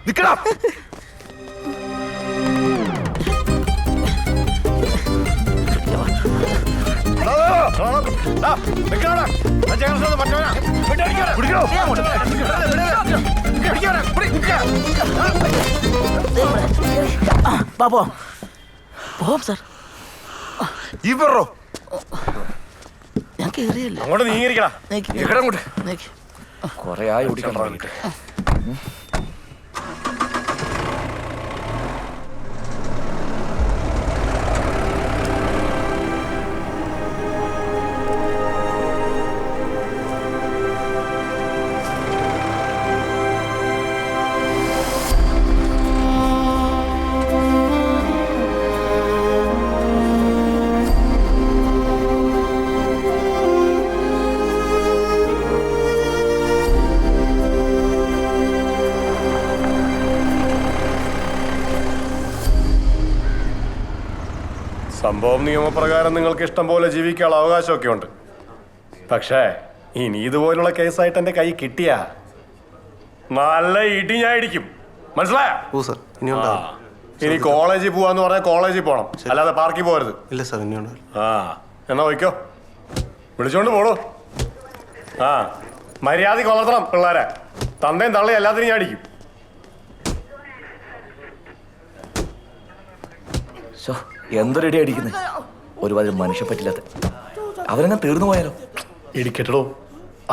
നിക്കടാ. ഇവറോ ഞാൻ കേറിയല്ലോ. അങ്ങോട്ട് നീങ്ങിരിക്കടാ. അങ്ങോട്ട് കൊറേ ആയി ഓടിക്കാൻ തുടങ്ങിയിട്ട്. സംഭവം നിയമപ്രകാരം നിങ്ങൾക്ക് ഇഷ്ടം പോലെ ജീവിക്കാനുള്ള അവകാശമൊക്കെ ഉണ്ട്. പക്ഷേ ഇനി ഇതുപോലുള്ള കേസായിട്ട് എൻ്റെ കൈ കിട്ടിയ നല്ല ഇടി ഞാൻ ഇടിക്കും. മനസ്സിലായോ? ഓ സാർ, ഇനി ഇനി കോളേജിൽ പോവാന്ന് പറഞ്ഞാൽ കോളേജിൽ പോകണം, അല്ലാതെ പാർക്കിൽ പോകരുത്. ഇല്ല സാർ, ഇനി ഉണ്ടാവില്ല. എന്നാ വയ്ക്കോ, വിളിച്ചോണ്ട് പോളൂ. മര്യാദയ്ക്ക് വളർത്തണം പിള്ളേരെ. തന്തയും തള്ളയും എല്ലാത്തിനും ഞാൻ അടിക്കും. എന്തൊരു ഇടി അടിക്കുന്നത്, ഒരുപാട് മനുഷ്യ പറ്റില്ലാത്ത. അവരങ്ങ് തീർന്നു പോയാലോ? ഇടിക്കട്ടോ.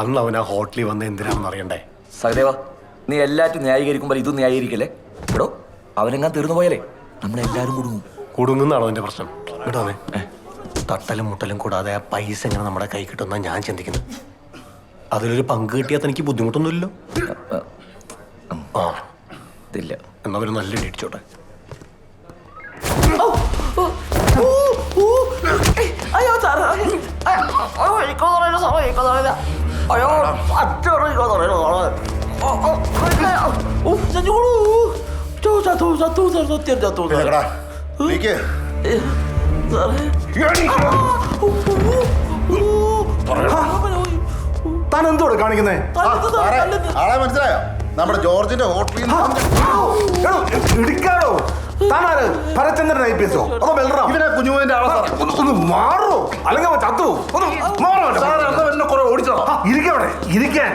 അന്ന് അവൻ ആ ഹോട്ടലിൽ വന്ന് എന്തിനാണെന്ന് അറിയണ്ടേ? സഹദേവ, നീ എല്ലാറ്റും ന്യായീകരിക്കുമ്പോൾ ഇതും ന്യായീകരിക്കല്ലേ? എടോ, അവരെങ്ങാൻ തീർന്നു പോയാലേ നമ്മളെല്ലാരും കുടുങ്ങും. കുടുങ്ങുന്നാണോ എന്റെ പ്രശ്നം? കേട്ടോന്നേ, തട്ടലും മുട്ടലും കൂടാതെ ആ പൈസ എങ്ങനെ നമ്മുടെ കൈ കിട്ടുന്ന ഞാൻ ചിന്തിക്കുന്നത്. അതിലൊരു പങ്ക് കിട്ടിയാൽ തനിക്ക് ബുദ്ധിമുട്ടൊന്നുമില്ലല്ലോ. ഇതില്ല. എന്നാ ഒരു നല്ല ഇടി ഇടിച്ചോട്ടെ. അയ്യോ സാർ, അയ്യോ താൻ എന്തോടെ കാണിക്കുന്നേ? ആളെ മനസ്സിലായോ? നമ്മുടെ ജോർജിന്റെ ഹോട്ടലിൽ ഇടിക്കാടോ? താനാര്? ഭരചന്ദ്രൻ IPS അതോ ബൽറാം? ഇവനെ കുഞ്ഞുമോന്റെ ആളെ സാറേ. ഒന്ന് മാറോ, അല്ലെങ്കിൽ അവൻ ചത്തു. കുറെ ഓടിച്ചോ. ഇരിക്കവിടെ, ഇരിക്കാൻ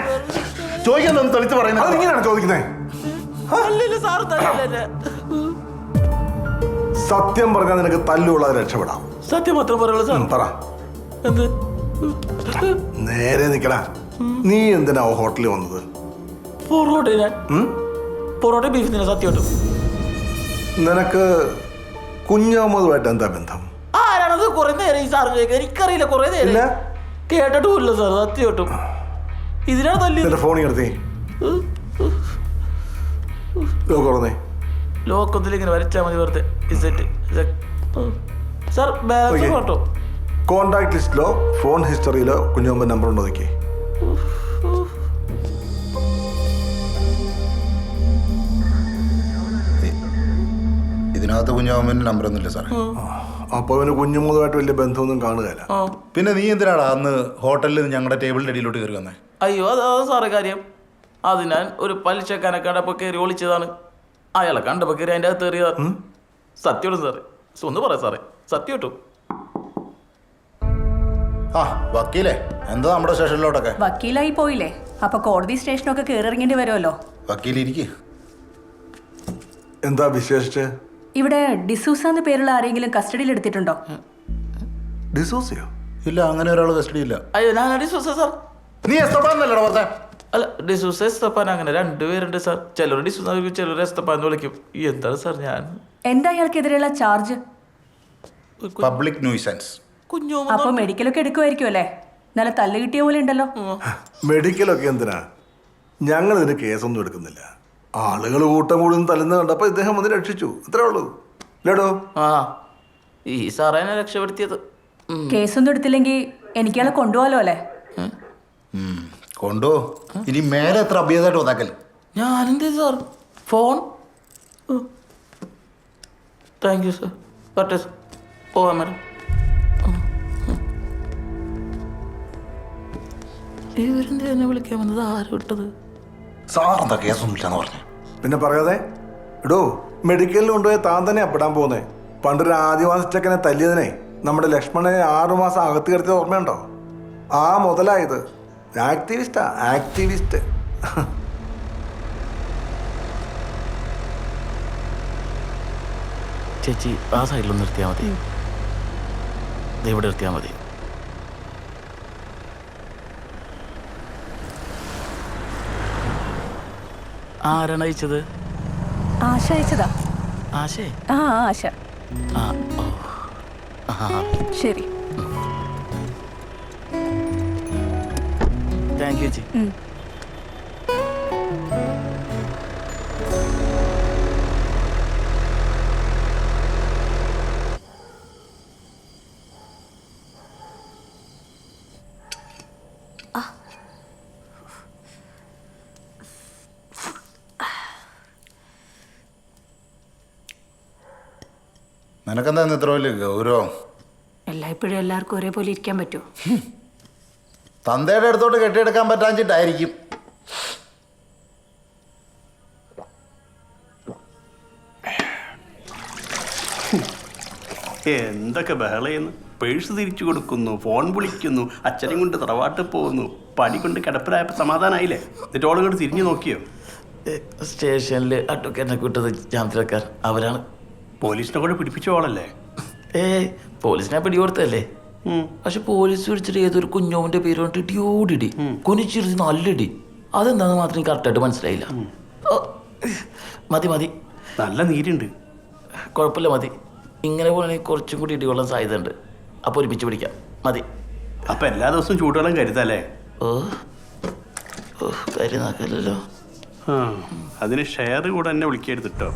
ചോദിക്കാൻ ഒന്ന് തെളിച്ച് പറയുന്നത്. അത് ഇങ്ങനെയാണ് ചോദിക്കുന്നത്. സത്യം പറഞ്ഞാൽ നിനക്ക് തല്ലുള്ളത് രക്ഷപ്പെടാം. സത്യം മാത്രം പറയുള്ളൂ സാർ. പറ, എന്ത്? നേരെ നിക്കടാ. നീ എന്തിനാ ഹോട്ടലിൽ വന്നത്? പൊറോട്ട ബീഫ് തന്നെ. സത്യം നിനക്ക് കുഞ്ഞമ്മതുമായിട്ട് എന്താ ബന്ധം? ആരാണത്? കുറെ നേരം ഈ സാർ ചോദിക്കുക. എനിക്കറിയില്ല, കുറെ നേരം കേട്ടിട്ടുമില്ല സാർ. സത്യം ഇതിനാണ് തല്ലി. ഫോണിൽ എടുത്തേ. ലോക്കത്തിൽ ഇങ്ങനെ വരച്ചാൽ മതി വെറുതെ. സാർ ബാലൻസ് കേട്ടോ. കോണ്ടാക്ട് ലിസ്റ്റിലോ ഫോൺ ഹിസ്റ്ററിയിലോ കുഞ്ഞമ്മ നമ്പർ ഉണ്ടോ നോക്കി. ഇതിനകത്ത് കുഞ്ഞമ്മന്റെ നമ്പർ ഒന്നുമില്ല സാറേ. അപ്പൊ അവന് കുഞ്ഞമ്മതുമായിട്ട് വലിയ ബന്ധമൊന്നും കാണുകയല്ല. പിന്നെ നീ എന്തിനാടാ അന്ന് ഹോട്ടലിൽ ഞങ്ങളുടെ ടേബിളിന്റെ അടിയിലോട്ട് കയറി വന്നേ? അയ്യോ, അതാണ് സാറേ കാര്യം. അത് ഞാൻ ഒരു പലിശക്കാനെ കണ്ടപ്പോൾ കയറി ഒളിച്ചതാണ്. അയാളെ കണ്ടപ്പോൾ കയറി അതിൻ്റെ അകത്ത് കയറിയതാണ്. സത്യം സാറേ, ഒന്ന് പറയാം സാറേ, സത്യം കേട്ടോ. വക്കീലേ, എന്താ നമ്മുടെ സ്റ്റേഷനിലോട്ടൊക്കെ? വക്കീലായി പോയില്ലേ, അപ്പൊ കോടതി സ്റ്റേഷനൊക്കെ കയറിറങ്ങേണ്ടി വരുമല്ലോ. വക്കീലിരിക്കും. എന്താ വിശേഷിച്ച്? ഇവിടെ ഡിസൂസ എന്ന പേരുള്ള ആരെങ്കിലും കസ്റ്റഡിയിൽ എടുത്തിട്ടുണ്ടോ? ഡിസൂസയോ? ഇല്ല, അങ്ങനെ ഒരാൾ കസ്റ്റഡി ഇല്ല. അയ്യോ, ഞാൻ ഡിസൂസ സാർ. നീ എസ്തപ്പാന്നല്ലോ പറഞ്ഞേ? അല്ല, ഡിസൂസ എസ്തപ്പാൻ അങ്ങനെ രണ്ടുപേരുണ്ട് സാർ. ചിലർ ഡിസൂസ വിളിക്കും, ചിലർ എസ്തപ്പാന്ന് വിളിക്കും. എന്താണ് സാർ ഞാൻ? എന്താ അയാൾക്കെതിരെയുള്ള ചാർജ്? Public nuisance. അപ്പൊ മെഡിക്കലൊക്കെ എടുക്കുമായിരിക്കും അല്ലേ? നല്ല തല്ല് കിട്ടിയ പോലെ ഉണ്ടല്ലോ. മെഡിക്കലൊക്കെ എന്തിനാ? ഞങ്ങൾ ഇതിന് കേസൊന്നും എടുക്കുന്നില്ല. ആളുകൾ കൂട്ടം കൂടുതൽ തല്ലുന്ന കണ്ടപ്പോ ഇദ്ദേഹം വന്ന് രക്ഷിച്ചു, അത്രേ ഉള്ളൂ. ലേടോ, ഈ സാറേ രക്ഷപ്പെടുത്തിയത്. കേസൊന്നും എടുത്തില്ലെങ്കിൽ എനിക്കയാളെ കൊണ്ടുപോകാലോ അല്ലേ? കൊണ്ടോ? ഇനി മേലെ എത്ര അഭ്യതായിട്ട് വന്നാക്കൽ. ഞാനെന്ത് sir? Phone. Thank you sir. പറ്റേ സാർ, പോവാം മാഡം. ഇവരെന്ത് എന്നെ വിളിക്കാൻ വന്നത്? ആരും ഇട്ടത്? സാറെന്താ കേസൊന്നുമില്ലെന്ന് പറഞ്ഞു? പിന്നെ പറയാതെ എടോ മെഡിക്കലിൽ കൊണ്ടുപോയി താൻ തന്നെ അപ്പിടാൻ പോകുന്നേ. പണ്ടൊരു ആദിവാസി ചെക്കനെ തല്ലിയതിനെ നമ്മുടെ ലക്ഷ്മണനെ 6 മാസം അകത്ത് കിടത്തിയത് ഓർമ്മയുണ്ടോ? ആ മുതലായത്. ആക്ടിവിസ്റ്റാ, ആക്ടിവിസ്റ്റ്. ചേച്ചി ആ സൈഡിലൊന്ന് നിർത്തിയാൽ മതി. ഇവിടെ നിർത്തിയാൽ മതി. ആരാണ് അയച്ചത്? ആശ അയച്ചതാ. ആശേ? ആ ആശ. ആ ഓ ആ ശരി. താങ്ക് യു ചേച്ചി. നിനക്കെന്താ ഇത്ര വലിയ ഗൗരവം? എല്ലായ്പ്പോഴും എല്ലാവർക്കും ഒരേപോലെ ഇരിക്കാൻ പറ്റുമോ? തന്തയുടെ അടുത്തോട്ട് കെട്ടിയെടുക്കാൻ പറ്റാഞ്ഞിട്ടായിരിക്കും. എന്തൊക്കെ ബഹളയെന്ന്. പേഴ്സ് തിരിച്ചു കൊടുക്കുന്നു, ഫോൺ വിളിക്കുന്നു, അച്ഛനെ കൊണ്ട് തറവാട്ടിൽ പോകുന്നു, പണി കൊണ്ട് കിടപ്പിലായപ്പോൾ സമാധാനമായില്ലേ? എന്നിട്ട് ഓളും കൊണ്ട് തിരിഞ്ഞു നോക്കിയോ? സ്റ്റേഷനിൽ അഡ്വക്കേറ്റിനെ കിട്ടത് ജാമ്യക്കാർ അവരാണ്. പോലീസിനെ കൂടെ പിടിപ്പിച്ച ഓളല്ലേ? പോലീസിനെ പിടികൊടുത്തല്ലേ. പക്ഷെ പോലീസ് പിടിച്ചിട്ട് ഏതൊരു കുഞ്ഞോന്റെ പേര് കൊണ്ട് ഇടിയോടിടി കുനിച്ചിരുത്തി നല്ലിടി. അതെന്താന്ന് മാത്രം എനിക്ക് കറക്റ്റായിട്ട് മനസ്സിലായില്ല. മതി മതി, നല്ല നീരുണ്ട്. കുഴപ്പമില്ല മതി. ഇങ്ങനെ പോകണമെങ്കിൽ കുറച്ചും കൂടി ഇടികൊള്ളാൻ സാധ്യത ഉണ്ട്. അപ്പോൾ ഒരുമിച്ച് പിടിക്കാം. മതി. അപ്പൊ എല്ലാ ദിവസവും ചൂടുവെള്ളം കരുതല്ലേ? ഓ ഓ കരുനാക്കല്ലോ. അതിന് ഷെയർ കൂടെ എന്നെ വിളിക്കരുത് കേട്ടോ.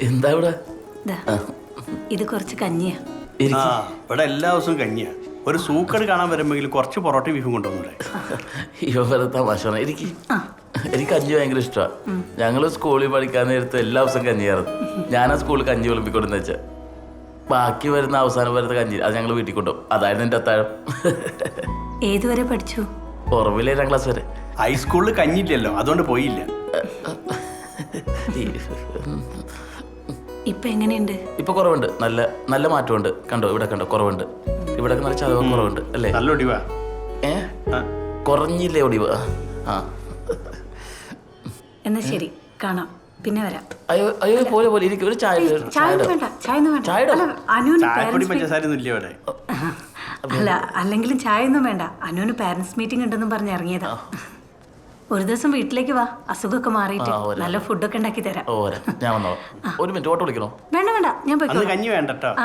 എന്താ ഇവിടെ? ഇത് കുറച്ച് കഞ്ഞിയാ. ഇവിടെ എല്ലാ ദിവസവും കഞ്ഞിയാ. ഒരു സൂക്കട് കാണാൻ വരുമ്പോഴെങ്കിലും കുറച്ച് പൊറോട്ട ബീഫും കൊണ്ടുവന്നൂടെ? ഇവ വെറുതെ തമാശ. എനിക്ക് കഞ്ഞി ഭയങ്കര ഇഷ്ടമാണ്. ഞങ്ങൾ സ്കൂളിൽ പഠിക്കാൻ നേരത്ത് എല്ലാ ദിവസവും കഞ്ഞിയായിരുന്നു. ഞാനാ സ്കൂളിൽ കഞ്ഞി വിളമ്പിക്കൊണ്ടെന്ന് വെച്ചാൽ ബാക്കി വരുന്ന അവസാനം വരുന്ന കഞ്ഞി അത് ഞങ്ങൾ വീട്ടിൽ കൊണ്ടുപോകും. അതായിരുന്നു എൻ്റെ അത്താഴം. ഏതുവരെ പഠിച്ചു? ഉറവിൽ 7ാം ക്ലാസ് വരെ. ഹൈസ്കൂളിൽ കഞ്ഞില്ലല്ലോ, അതുകൊണ്ട് പോയില്ല. ഇപ്പൊ എങ്ങനെയുണ്ട്? ഇപ്പൊ കുറവുണ്ട്. നല്ല നല്ല മാറ്റമുണ്ട്. കണ്ടോ ഇവിടെ കണ്ടോ കുറവുണ്ട്. ഇവിടെ നല്ല ചതവ് കുറവുണ്ട് അല്ലേ? നല്ല ഒടിവാ. കുറഞ്ഞില്ലേ ഒടിവ്? ആ എന്നാ ശരി, കാണാം, പിന്നെ വരാം. അയ്യോ അയ്യോ പോലെ പോലെ ഇരിക്കും. ഒരു ചായ ചായപ്പൊടി പഞ്ചസാരയൊന്നും ഇല്ല ഇവിടെ. അല്ല, അല്ലെങ്കിലും ചായ ഒന്നും വേണ്ട. അനുവിന് പാരന്റ്സ് മീറ്റിംഗ് ഉണ്ടെന്നും പറഞ്ഞ് ഇറങ്ങിയതാ. ഒരു ദിവസം വീട്ടിലേക്ക് വാ, അസുഖമൊക്കെ മാറിയിട്ട് നല്ല ഫുഡൊക്കെ ഉണ്ടാക്കി തരാം. ഞാൻ വന്നോളാം. ഒരു മിനിറ്റ് ഓട്ടോ വിളിക്കണോ? വേണ്ട വേണ്ട, ഞാൻ പോയിക്കോളാം. കഞ്ഞി വേണ്ട കേട്ടോ. ആ